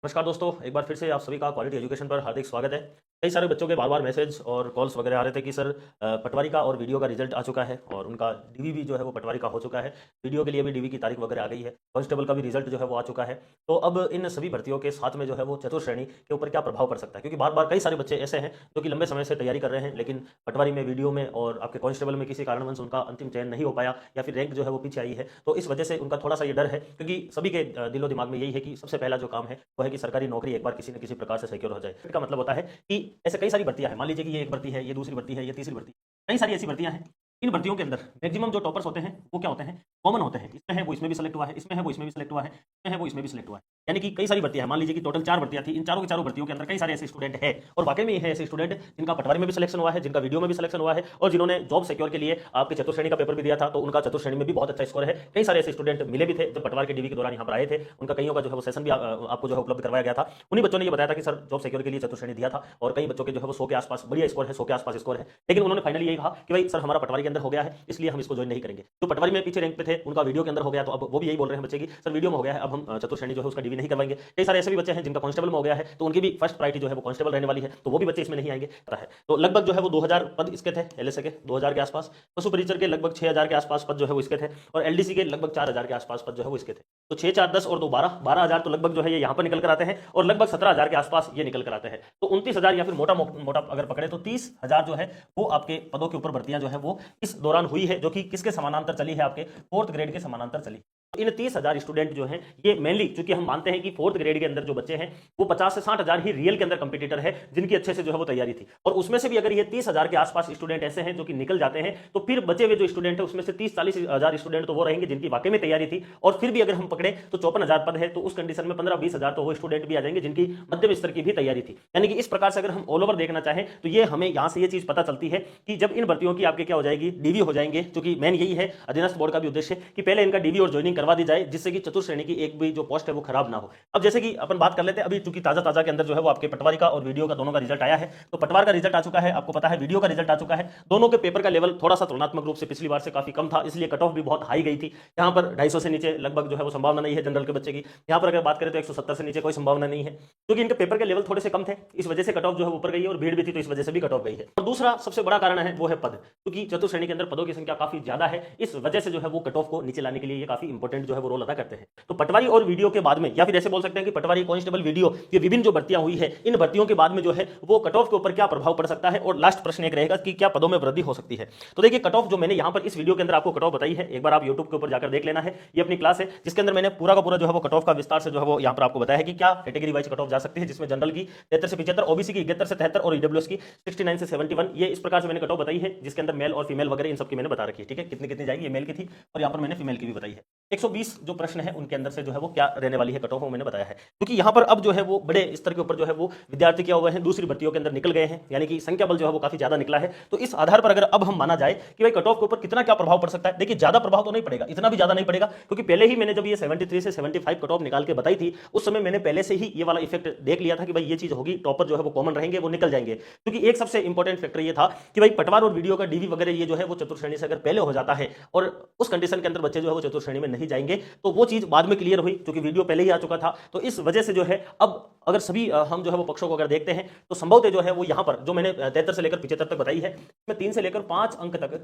नमस्कार दोस्तों, एक बार फिर से आप सभी का क्वालिटी एजुकेशन पर हार्दिक स्वागत है। कई सारे बच्चों के बार-बार मैसेज और कॉल्स वगैरह आ रहे थे कि सर पटवारी का और वीडियो का रिजल्ट आ चुका है और उनका डीवी भी जो है वो पटवारी का हो चुका है। वीडियो के लिए भी डीवी की तारीख वगैरह आ गई है। कांस्टेबल का भी रिजल्ट जो है वो आ चुका है। तो अब इन सभी भर्तियों के साथ में जो है वो चतुर्श्रेणी के ऊपर क्या प्रभाव पड़ सकता है? क्योंकि बार-बार कई सारे बच्चे ऐसे हैं जो कि लंबे समय से तैयारी कर रहे हैं, लेकिन पटवारी में, वीडियो में और आपके कांस्टेबल में किसी कारणवश उनका अंतिम चयन नहीं हो पाया या फिर रैंक जो है वो पीछे आई है। तो इस वजह से उनका थोड़ा-सा ये डर है, क्योंकि सभी के दिलो-दिमाग में यही है कि सबसे पहला जो काम है वो है कि सरकारी नौकरी एक बार किसी न किसी प्रकार से सिक्योर हो जाए। इसका मतलब होता है कि ऐसे कई सारी भर्तियां हैं। मान लीजिए कि ये एक भर्ती है, ये दूसरी भर्ती है, ये तीसरी भर्ती है। कई सारी ऐसी भर्तियां हैं। इन भर्तियों के अंदर मैक्सिमम जो टॉपर्स होते हैं वो क्या होते हैं? कॉमन होते हैं। इसमें है वो इसमें भी सेलेक्ट हुआ है, इसमें है वो इसमें भी सेलेक्ट हुआ है, इसमें है वो इसमें भी सेलेक्ट हुआ है। यानी कि कई सारी भर्तियां हैं। मान लीजिए कि टोटल 4 भर्तियां थी। इन चारों की चारों भर्तियों के अंदर कई सारे ऐसे स्टूडेंट हैं और वाकई में ये है ऐसे स्टूडेंट जिनका पटवारी में भी सिलेक्शन हुआ है, जिनका वीडियो में भी सिलेक्शन हुआ है और जिन्होंने जॉब सिक्योर के लिए आपके चतुर्श्रेणी का पेपर भी दिया था, तो उनका चतुर्श्रेणी में भी बहुत अच्छा स्कोर है। कई सारे ऐसे स्टूडेंट मिले भी थे जब पटवार के डीवी के दौरान यहाँ पर आए थे। उनका कईयों का जो है वो सेशन भी आपको जो है उपलब्ध करवाया गया था। उन्हीं बच्चों ने ये बताया था कि सर जॉब सिक्योर के लिए चतुर्श्रेणी दिया था और कई बच्चों के जो है वो 100 के आसपास बढ़िया स्कोर है, 100 के आसपास स्कोर है। लेकिन उन्होंने फाइनली यही कहा कि भाई सर हमारा पटवारी के अंदर हो गया है, इसलिए हम इसको ज्वाइन नहीं करेंगे। जो पटवारी में पीछे रैंक पे थे उनका वीडियो के अंदर हो गया, तो अब वो भी यही बोल रहे हैं बच्चे की सर वीडियो में हो गया है, अब हम चतुर्श्रेणी जो है उसका डीवी नहीं करवाएंगे। कई सारे ऐसे भी बच्चे हैं जिनका कांस्टेबल में हो गया है, तो उनकी भी फर्स्ट प्रायोरिटी जो है वो कांस्टेबल रहने वाली है, तो वो भी बच्चे इसमें नहीं आएंगे, पता है। तो लगभग जो है वो 2000 पद इसके थे, एलएसए के 2000 के आसपास, पशु परिचर के लगभग 6000 के आसपास पद जो है वो इसके थे और एलडीसी के लगभग 4000 के आसपास पद जो है वो इसके थे। तो 6 4 10 और 2 12 12000 तो लगभग जो है ये यहाँ पर निकल कर आते हैं और लगभग 17000 के आसपास ये निकल कर आते हैं। तो 29000 या फिर मोटा मोटा अगर पकड़े तो 30000 जो है वो आपके पदों के ऊपर भर्तियां जो है वो इस दौरान हुई है, जो कि किसके समानांतर चली है? आपके 4th ग्रेड के समानांतर चली। इन 30,000 स्टूडेंट जो हैं ये मेनली, चूंकि हम मानते हैं कि 4th ग्रेड के अंदर जो बच्चे हैं वो 50 से 60,000 ही रियल के अंदर कंपटीटर है जिनकी अच्छे से जो है वो तैयारी थी, और उसमें से भी अगर ये 30,000 के आसपास स्टूडेंट ऐसे हैं जो कि निकल जाते हैं, तो फिर बचे हुए जो स्टूडेंट है उसमें से 30-40,000 स्टूडेंट तो वो रहेंगे जिनकी वाकई में तैयारी थी। और फिर भी अगर हम पकड़े तो 54,000 पद है, तो उस कंडीशन में 15-20,000 तो वो स्टूडेंट भी आ जाएंगे जिनकी मध्यम स्तर की भी तैयारी थी। यानी कि इस प्रकार से अगर हम ऑल ओवर देखना चाहें तो ये हमें यहाँ से ये चीज पता चलती है कि जब इन भर्तियों की आपके क्या हो जाएगी, डीवी हो जाएंगे, क्योंकि मेन यही है अधीनस्थ बोर्ड का भी उद्देश्य कि पहले इनका डीवी और ज्वाइनिंग करवा दी जाए, जिससे कि चतुर्श्रेणी की एक भी जो पोस्ट है वो खराब ना हो। अब जैसे कि अपन बात कर लेते हैं, अभी चूंकि ताजा के अंदर जो है वो आपके पटवारी का और वीडियो का दोनों का रिजल्ट आया है, तो पटवार का रिजल्ट आ चुका है, आपको पता है वीडियो का रिजल्ट आ चुका है। दोनों के पेपर का लेवल थोड़ा सा तुलनात्मक रूप से पिछली बार से काफी कम था, इसलिए कट ऑफ भी बहुत हाई गई थी। यहाँ पर 250 से नीचे लगभग जो है वो संभावना नहीं है जनरल के बच्चे की। यहाँ पर अगर बात करें तो 170 से नीचे कोई संभावना नहीं है, क्योंकि इनके पेपर के लेवल थोड़े से कम थे, इस वजह से कट ऑफ जो है ऊपर गई है, और भीड़ भी थी तो इस वजह से भी कट ऑफ गई है। और दूसरा सबसे बड़ा कारण है वो है पद, क्योंकि चतुर्श्रेणी के अंदर पदों की संख्या काफी ज्यादा है, इस वजह से जो है वो कट ऑफ को नीचे लाने के लिए ये काफी इंपॉर्टेंट जो है वो रोल अदा करते हैं। तो पटवारी और वीडियो के बाद में, या फिर ऐसे बोल सकते हैं कि पटवारी, कांस्टेबल, वीडियो, ये विभिन्न जो भर्तियां हुई है, इन भर्तियों के बाद में जो है वो कट ऑफ के ऊपर क्या प्रभाव पड़ सकता है, और लास्ट प्रश्न एक रहेगा कि क्या पदों में वृद्धि हो सकती है। तो देखिए कट ऑफ जो मैंने यहाँ पर इस वीडियो के अंदर आपको कट ऑफ बताई है, एक बार आप यूट्यूब के ऊपर जाकर देख लेना है। ये अपनी क्लास है जिसके अंदर मैंने पूरा का पूरा जो है वो कट ऑफ का विस्तार से जो है वो यहाँ पर आपको बताया है कि क्या कैटेगरी वाइज कट ऑफ जा सकती है, जिसमें जनरल की 73 से 75, ओबीसी की 71 से 73 और ईडब्ल्यूएस की 69 से 71। ये इस प्रकार से मैंने कट ऑफ बताई है, जिसके अंदर मेल और फीमेल वगैरह इन सबकी मैंने बता रखी है। ठीक है, कितनी कितनी जाएगी, ये मेल की थी और यहाँ पर मैंने फीमेल की भी बताई है। 120 जो प्रश्न है उनके अंदर से जो है वो क्या रहने वाली है कट ऑफ, मैंने बताया है। क्योंकि यहाँ पर अब जो है वो बड़े स्तर के ऊपर जो है वो विद्यार्थी क्या हुए हैं, दूसरी भर्तियों के अंदर निकल गए हैं, यानी कि संख्या बल जो है वो काफी ज्यादा निकला है। तो इस आधार पर अगर अब हम माना जाए कि भाई कट ऑफ के ऊपर कितना क्या प्रभाव पड़ सकता है, देखिए ज्यादा प्रभाव तो नहीं पड़ेगा, इतना भी ज्यादा नहीं पड़ेगा, क्योंकि पहले ही मैंने जब ये 73 से 75 कट ऑफ निकाल के बताई थी, उस समय मैंने पहले से ही ये वाला इफेक्ट देख लिया था कि भाई ये चीज होगी, टॉपर जो है वो कॉमन रहेंगे, वो निकल जाएंगे। क्योंकि एक सबसे इंपॉर्टेंट फैक्टर ये था कि भाई पटवार और वीडियो का डीवी वगैरह ये जो है वो चतुर्श्रेणी से अगर पहले हो जाता है और उस कंडीशन के अंदर बच्चे जो है वो चतुर्श्रेणी में नहीं जाएंगे, तो वो चीज बाद में क्लियर हुई, क्योंकि वीडियो पहले ही आ चुका था। तो इस वजह से जो है अब अगर सभी हम जो है वो पक्षों को अगर देखते हैं तो संभवतः जो है वो यहाँ पर जो मैंने 73 से लेकर 75 तक बताई है, इसमें 3 से लेकर 5 अंक तक,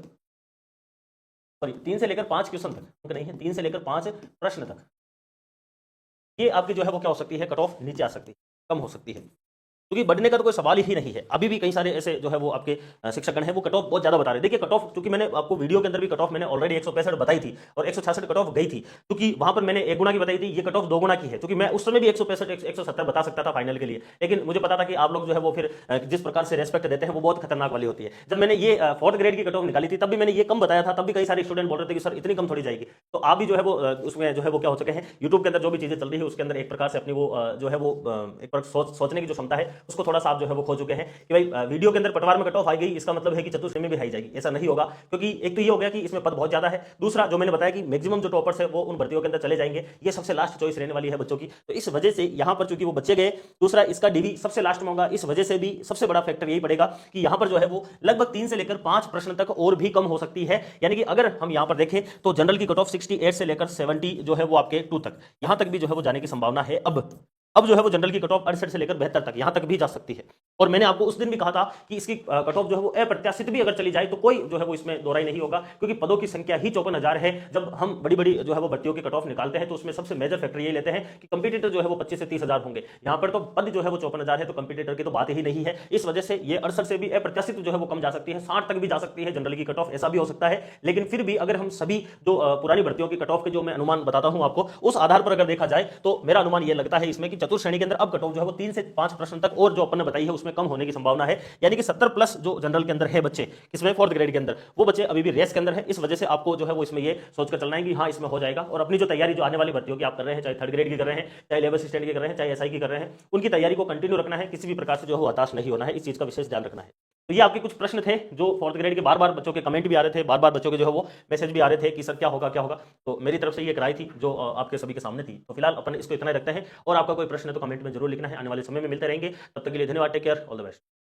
सॉरी 3 से लेकर 5 क्वेश्चन तक, अंक नहीं है, 3 से लेकर 5 प्रश्न तक, ये आपकी जो है वो क्या हो सकती है, कट ऑफ नीचे आ सकती है, कम हो सकती है, क्योंकि बढ़ने का तो कोई सवाल ही नहीं है। अभी भी कई सारे ऐसे जो है वो आपके शिक्षकगण हैं वो कट ऑफ बहुत ज्यादा बता रहे हैं। देखिए कट ऑफ, क्योंकि मैंने आपको वीडियो के अंदर भी कट ऑफ मैंने ऑलरेडी 165 बताई थी और 166 कट ऑफ गई थी, क्योंकि वहां पर मैंने 1 गुना की बताई थी, ये कट ऑफ 2 गुना की है, क्योंकि मैं उस समय भी 165 170 बता सकता था फाइनल के लिए, लेकिन मुझे पता था कि आप लोग जो है वो फिर जिस प्रकार से रेस्पेक्ट देते हैं वो बहुत खतरनाक वाली होती है। जब मैंने ये 4th ग्रेड की कट ऑफ निकाली थी तब भी मैंने ये कम बताया था, तब भी कई सारे स्टूडेंट बोल रहे थे कि सर इतनी कम थोड़ी जाएगी। तो आप भी जो है वो उसमें जो है वो क्या हो चुके हैं, यूट्यूब के अंदर जो भी चीजें चल रही है उसके अंदर एक प्रकार से अपनी वो जो है वो एक बार सोचने की जो क्षमता है उसको थोड़ा सा आप जो है वो खो चुके हैं कि भाई वीडियो के अंदर पटवार में कट ऑफ आई गई, इसका मतलब है कि चतुर्श्रेणी में भी आई जाएगी। ऐसा नहीं होगा, क्योंकि एक तो ये हो गया कि इसमें पद बहुत ज्यादा है, दूसरा जो मैंने बताया कि मैक्सिमम जो टॉपर्स है वो उन भर्तियों के अंदर चले जाएंगे, ये सबसे लास्ट चॉइस रहने वाली है बच्चों की। तो इस वजह से यहाँ पर चूंकि वो बच्चे गए, दूसरा इसका डीवी सबसे लास्ट में होगा, इस वजह से भी सबसे बड़ा फैक्टर यही पड़ेगा कि यहाँ पर जो है वो लगभग 3 से लेकर 5 प्रश्न तक और भी कम हो सकती है। यानी कि अगर हम यहाँ पर देखें तो जनरल की कट ऑफ 68 से लेकर 70 जो है वो आपके 2 तक, यहाँ तक भी जो है वो जाने की संभावना है। अब जो है वो जनरल की कट ऑफ 68 से लेकर 72 तक, यहां तक भी जा सकती है। और मैंने आपको उस दिन भी कहा था कि इसकी कट ऑफ जो है वो अप्रत्याशित भी अगर चली जाए तो कोई जो है वो इसमें दोहराई नहीं होगा, क्योंकि पदों की संख्या ही 54,000 है। जब हम बड़ी बड़ी जो है वो भर्तियों की कट ऑफ निकालते हैं तो उसमें सबसे मेजर फैक्टर ये लेते हैं कि कंपटीटर जो है वो 25 से 30,000 होंगे। यहाँ पर तो पद जो है वो 54,000 है, तो कंपटीटर की तो बात ही नहीं है। इस वजह से ये 68 से भी अप्रत्याशित जो है वो कम जा सकती है, 60 तक भी जा सकती है जनरल की कट ऑफ, ऐसा भी हो सकता है। लेकिन फिर भी अगर हम सभी जो पुरानी भर्तियों की कट ऑफ के जो मैं अनुमान बताता हूं आपको, उस आधार पर अगर देखा जाए तो मेरा अनुमान ये लगता है इसमें कि चतुर्थ श्रेणी के अंदर अब कट ऑफ जो है वो 3 से 5 प्रश्न तक और जो अपन ने बताई है उसमें कम होने की संभावना है। यानी कि 70 प्लस जो जनरल के अंदर है बच्चे, किसमें, फोर्थ ग्रेड के अंदर, वो बच्चे अभी भी रेस के अंदर है। इस वजह से आपको जो है वो इसमें ये सोचकर चलना है कि हाँ इसमें हो जाएगा। और अपनी जो तैयारी जो आने वाली भर्तियों की आप कर रहे हैं, चाहे थर्ड ग्रेड की कर रहे हैं, चाहे लेबर असिस्टेंट की कर रहे हैं, चाहे एसआई की कर रहे हैं, उनकी तैयारी को कंटिन्यू रखना है, किसी भी प्रकार से जो है हताश नहीं होना है, इस चीज का विशेष ध्यान रखना है। तो ये आपके कुछ प्रश्न थे जो फोर्थ ग्रेड के, बार बार बच्चों के कमेंट भी आ रहे थे, बार बार बच्चों के जो है वो मैसेज भी आ रहे थे कि सर क्या होगा क्या होगा। तो मेरी तरफ से ये राय थी जो आपके सभी के सामने थी। तो फिलहाल अपन इसको इतना ही रखते हैं, और आपका कोई प्रश्न है तो कमेंट में जरूर लिखना है, आने वाले समय में मिलते रहेंगे। तब तक के लिए धन्यवाद, take care, all the best.